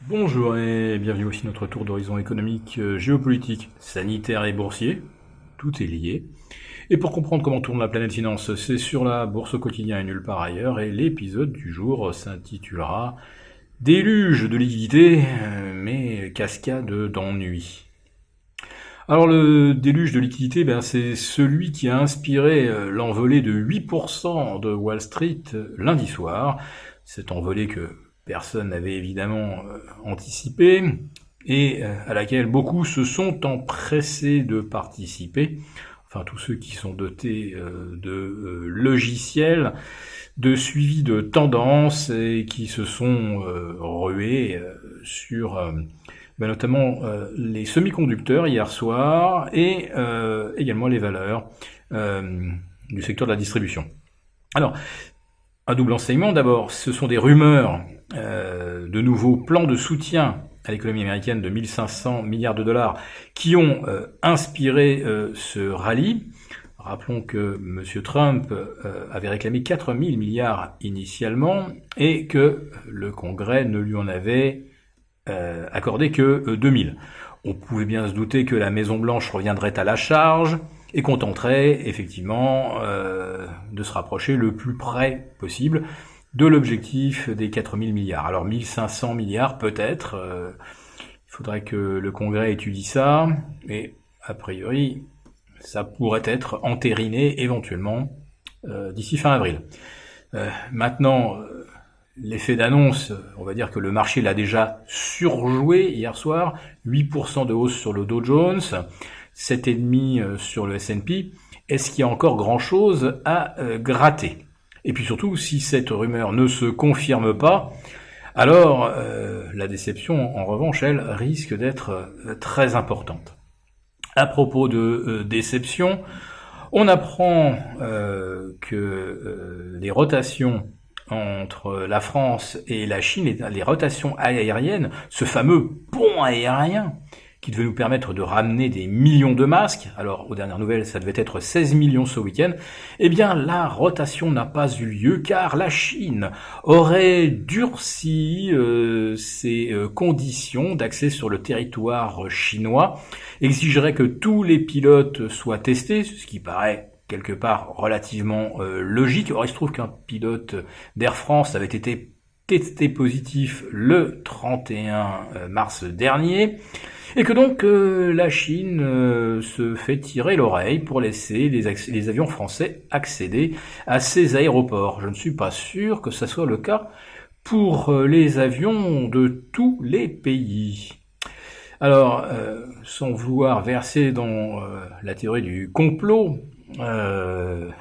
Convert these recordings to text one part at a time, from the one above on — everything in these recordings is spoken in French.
Bonjour et bienvenue aussi à notre tour d'horizon économique, géopolitique, sanitaire et boursier. Tout est lié. Et pour comprendre comment tourne la planète finance, c'est sur la bourse au quotidien et nulle part ailleurs. Et l'épisode du jour s'intitulera Déluge de liquidités, mais cascade d'ennui. Alors le déluge de liquidités, c'est celui qui a inspiré l'envolée de 8% de Wall Street lundi soir. Cette envolée que personne n'avait évidemment anticipée et à laquelle beaucoup se sont empressés de participer. Enfin, tous ceux qui sont dotés de logiciels de suivi de tendances et qui se sont rués sur notamment les semi-conducteurs hier soir et également les valeurs du secteur de la distribution. Alors, un double enseignement d'abord, ce sont des rumeurs de nouveaux plans de soutien à l'économie américaine de 1500 milliards de dollars qui ont inspiré ce rallye. Rappelons que M. Trump avait réclamé 4000 milliards initialement et que le Congrès ne lui en avait accordé que 2000. On pouvait bien se douter que la Maison-Blanche reviendrait à la charge et qu'on tenterait effectivement de se rapprocher le plus près possible de l'objectif des 4000 milliards. Alors 1500 milliards peut-être, il faudrait que le Congrès étudie ça, mais a priori ça pourrait être entériné éventuellement d'ici fin avril. Maintenant, l'effet d'annonce, on va dire que le marché l'a déjà surjoué hier soir, 8% de hausse sur le Dow Jones, 7,5% sur le S&P. Est-ce qu'il y a encore grand-chose à gratter ? Et puis surtout, si cette rumeur ne se confirme pas, alors la déception, en revanche, elle risque d'être très importante. À propos de déception, on apprend que les rotations entre la France et la Chine, les rotations aériennes, ce fameux pont aérien qui devait nous permettre de ramener des millions de masques, alors aux dernières nouvelles ça devait être 16 millions ce week-end, eh bien la rotation n'a pas eu lieu car la Chine aurait durci ses conditions d'accès sur le territoire chinois, exigerait que tous les pilotes soient testés, ce qui paraît quelque part relativement logique. Or il se trouve qu'un pilote d'Air France avait été testé positif le 31 mars dernier, et que donc la Chine se fait tirer l'oreille pour laisser les avions français accéder à ces aéroports. Je ne suis pas sûr que ça soit le cas pour les avions de tous les pays. Alors, sans vouloir verser dans la théorie du complot, il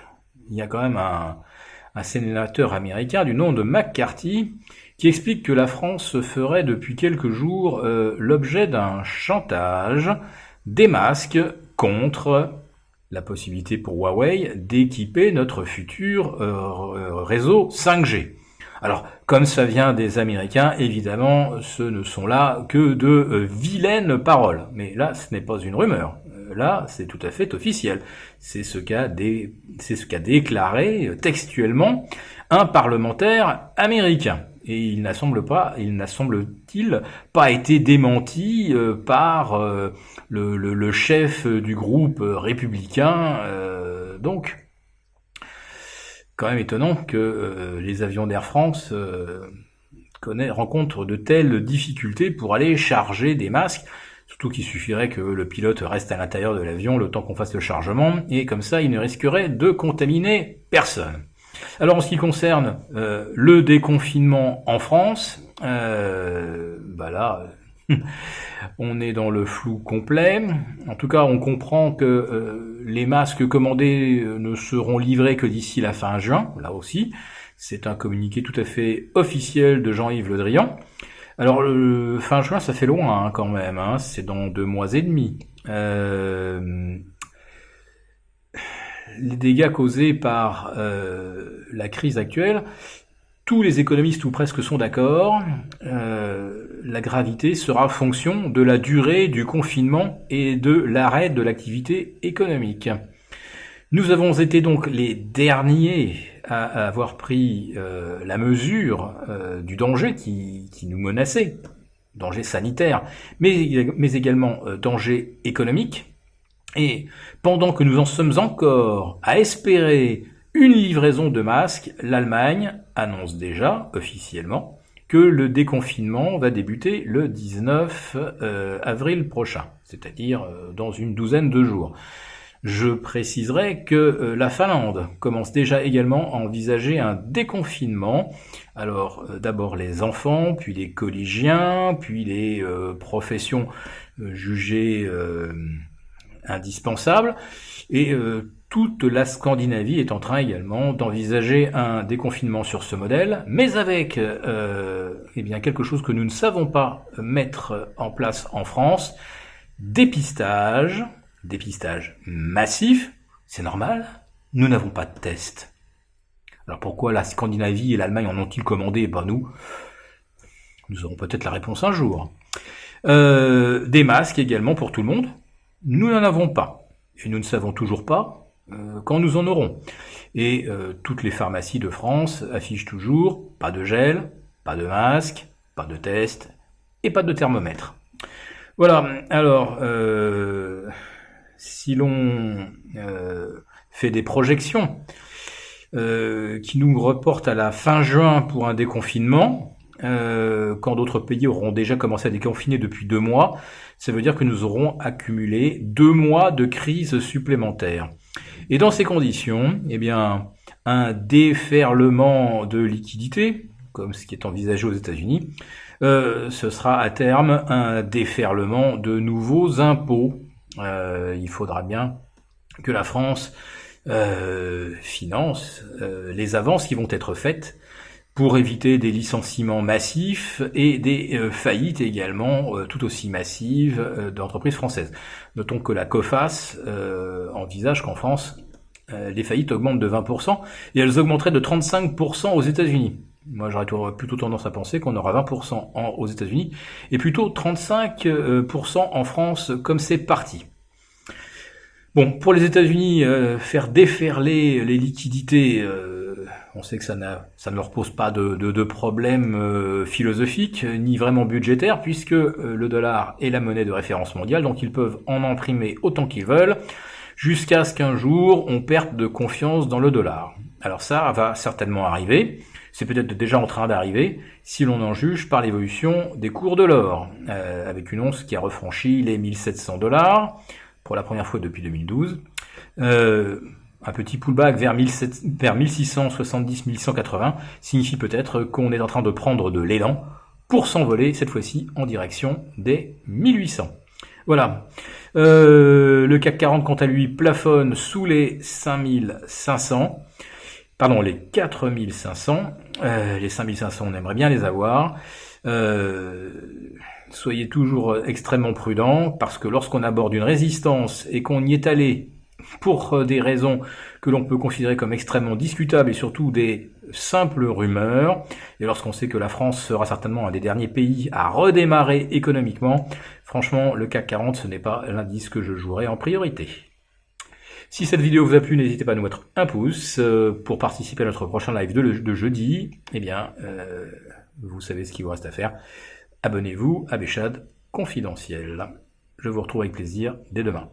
y a quand même un sénateur américain du nom de McCarthy qui explique que la France ferait depuis quelques jours l'objet d'un chantage des masques contre la possibilité pour Huawei d'équiper notre futur réseau 5G. Alors, comme ça vient des Américains, évidemment, ce ne sont là que de vilaines paroles. Mais là, ce n'est pas une rumeur. Là, c'est tout à fait officiel. C'est ce qu'a déclaré textuellement un parlementaire américain. Et il n'a semble-t-il pas été démenti par le chef du groupe républicain. Donc, quand même étonnant que les avions d'Air France rencontrent de telles difficultés pour aller charger des masques, surtout qu'il suffirait que le pilote reste à l'intérieur de l'avion le temps qu'on fasse le chargement, et comme ça il ne risquerait de contaminer personne. Alors en ce qui concerne le déconfinement en France, là on est dans le flou complet. En tout cas, on comprend que les masques commandés ne seront livrés que d'ici la fin juin, là aussi. C'est un communiqué tout à fait officiel de Jean-Yves Le Drian. Alors, fin juin, ça fait loin quand même, c'est dans 2 mois et demi. Les dégâts causés par la crise actuelle, tous les économistes ou presque sont d'accord, la gravité sera fonction de la durée du confinement et de l'arrêt de l'activité économique. Nous avons été donc les derniers à avoir pris la mesure du danger qui nous menaçait. danger sanitaire, mais également danger économique. Et pendant que nous en sommes encore à espérer une livraison de masques, l'Allemagne annonce déjà, officiellement, que le déconfinement va débuter le 19 avril prochain, c'est-à-dire dans une douzaine de jours. Je préciserai que la Finlande commence déjà également à envisager un déconfinement. Alors d'abord les enfants, puis les collégiens, puis les professions jugées indispensables, et toute la Scandinavie est en train également d'envisager un déconfinement sur ce modèle, mais avec eh bien quelque chose que nous ne savons pas mettre en place en France, dépistage massif. C'est normal, nous n'avons pas de tests. Alors pourquoi la Scandinavie et l'Allemagne en ont-ils commandé et pas nous? Nous aurons peut-être la réponse un jour. Des masques également pour tout le monde. Nous n'en avons pas. Et nous ne savons toujours pas quand nous en aurons. Et toutes les pharmacies de France affichent toujours pas de gel, pas de masque, pas de test et pas de thermomètre. Voilà, alors si l'on fait des projections qui nous reportent à la fin juin pour un déconfinement, quand d'autres pays auront déjà commencé à déconfiner depuis 2 mois, ça veut dire que nous aurons accumulé 2 mois de crise supplémentaire. Et dans ces conditions, eh bien, un déferlement de liquidités, comme ce qui est envisagé aux États-Unis, ce sera à terme un déferlement de nouveaux impôts. Il faudra bien que la France finance les avances qui vont être faites pour éviter des licenciements massifs et des faillites également tout aussi massives d'entreprises françaises. Notons que la COFAS envisage qu'en France, les faillites augmentent de 20% et elles augmenteraient de 35% aux États-Unis. Moi, j'aurais plutôt tendance à penser qu'on aura 20% aux États-Unis et plutôt 35% en France, comme c'est parti. Bon, pour les États-Unis, faire déferler les liquidités, on sait que ça ne leur pose pas de problème philosophique, ni vraiment budgétaire, puisque le dollar est la monnaie de référence mondiale, donc ils peuvent en imprimer autant qu'ils veulent, jusqu'à ce qu'un jour, on perde de confiance dans le dollar. Alors ça va certainement arriver. C'est peut-être déjà en train d'arriver, si l'on en juge par l'évolution des cours de l'or, avec une once qui a refranchi les $1 700 pour la première fois depuis 2012. Un petit pullback vers 1670, 1180 signifie peut-être qu'on est en train de prendre de l'élan pour s'envoler, cette fois-ci, en direction des 1800. Voilà. Le CAC 40, quant à lui, plafonne sous les 5500. Pardon, les 4500. Les 5500, on aimerait bien les avoir. Soyez toujours extrêmement prudents, parce que lorsqu'on aborde une résistance et qu'on y est allé pour des raisons que l'on peut considérer comme extrêmement discutables et surtout des simples rumeurs, et lorsqu'on sait que la France sera certainement un des derniers pays à redémarrer économiquement, franchement, le CAC 40, ce n'est pas l'indice que je jouerai en priorité. Si cette vidéo vous a plu, n'hésitez pas à nous mettre un pouce. Pour participer à notre prochain live de jeudi, eh bien, vous savez ce qu'il vous reste à faire. Abonnez-vous à Béchade Confidentiel. Je vous retrouve avec plaisir dès demain.